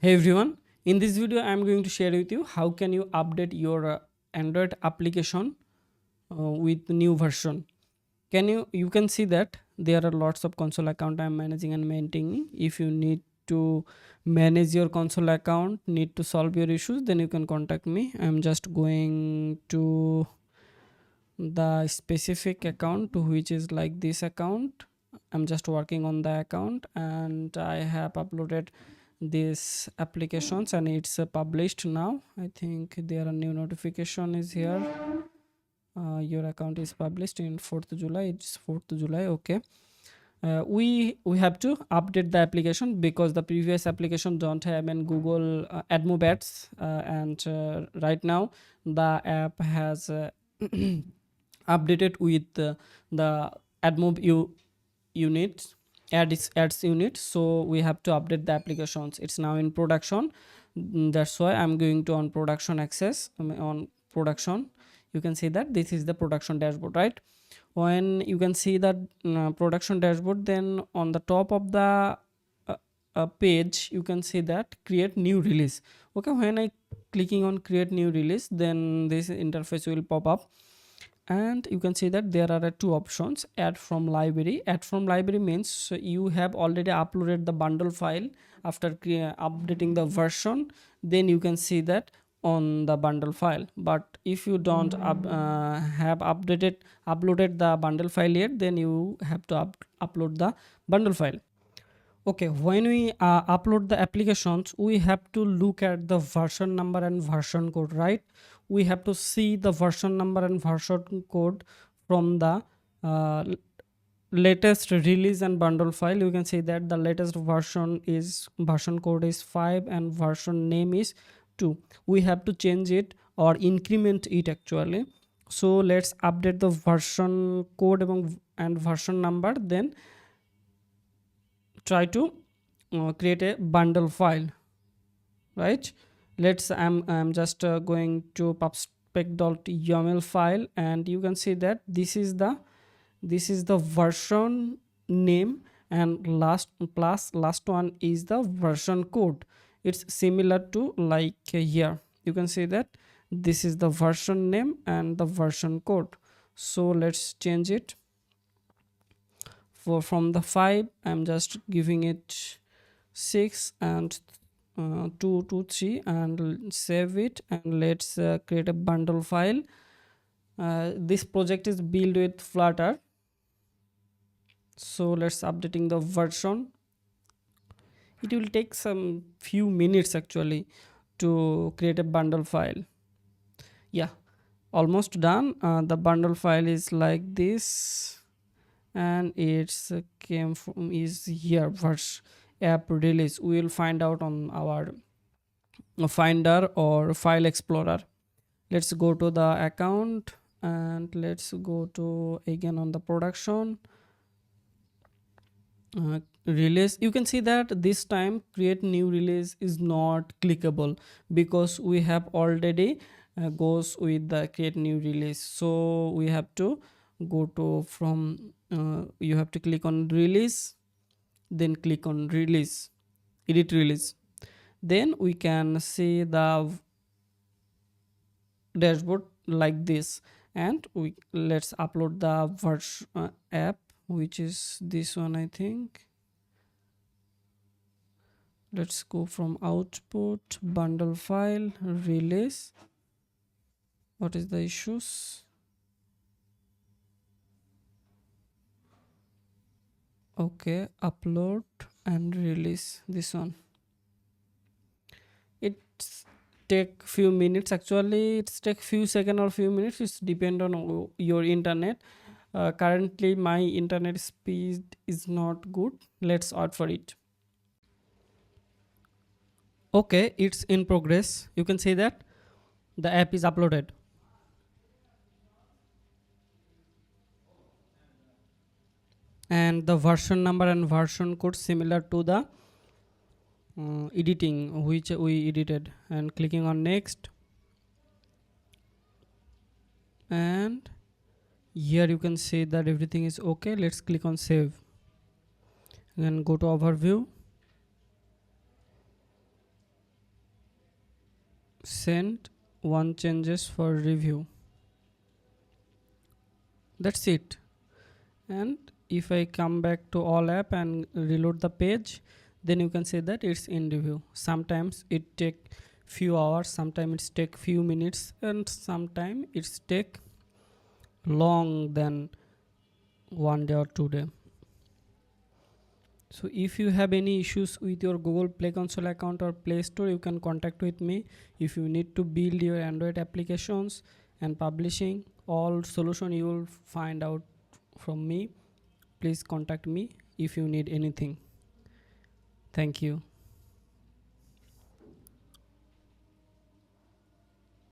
Hey everyone, in this video I am going to share with you how can you update your Android application with new version. You can see that there are lots of console account I am managing and maintaining. If you need to manage your console account, need to solve your issues, then you can contact me. I am just going to the specific account which is like this account. I'm just working on the account and I have uploaded these applications and it's published now. I think there are new notification is here. Your account is published in 4th July. It's 4th July. Okay. We have to update the application because the previous application don't have an Google AdMob ads, and right now the app has updated with the AdMob unit ads unit, so we have to update the applications. It's now in production. That's why I'm going to on production access. On production you can see that this is the production dashboard, right? When you can see that production dashboard, then on the top of the page you can see that create new release. Okay, when I clicking on create new release, then this interface will pop up and you can see that there are two options. Add from library. Add from library means you have already uploaded the bundle file after updating the version, then you can see that on the bundle file. But if you don't have uploaded the bundle file yet, then you have to upload the bundle file. Okay, when we upload the applications, we have to look at the version number and version code, right? We have to see the version number and version code from the uh, latest release and bundle file. You can see that the latest version code is 5 and version name is 2. We have to change it or increment it actually. So let's update the version code and version number, then try to create a bundle file, right? I'm just going to pubspec.yaml file, and you can see that this is the version name, and last one is the version code. It's similar to like here you can see that this is the version name and the version code. So let's change it. From the 5 I'm just giving it 6 and 2 to 3 and save it, and let's create a bundle file. This project is built with Flutter, so let's updating the version. It will take some few minutes actually to create a bundle file. Yeah, almost done. The bundle file is like this, and it's came from is here verse app release. We will find out on our finder or file explorer. Let's go to the account and let's go to again on the production release. You can see that this time create new release is not clickable because we have already goes with the create new release. So we have to go to from you have to click on release, then click on release, edit release, then we can see the dashboard like this. And we let's upload the app, which is this one. I think let's go from output bundle file release. What is the issues? Okay, upload and release this one. It's take few minutes actually. It's take few seconds or few minutes. It's depend on your internet. Currently my internet speed is not good. Let's wait for it. Okay, it's in progress. You can see that the app is uploaded, and the version number and version code similar to the editing which we edited. And clicking on next, and here you can see that everything is okay. Let's click on save and go to overview. send one changes for review. That's it. And if I come back to all app and reload the page, then you can say that it's in review. Sometimes it take few hours, sometimes it's take few minutes, and sometimes it's take long than 1 day or 2 day. So if you have any issues with your Google Play Console account or Play Store, you can contact with me. If you need to build your Android applications and publishing, all solution you will find out from me. Please contact me if you need anything. Thank you.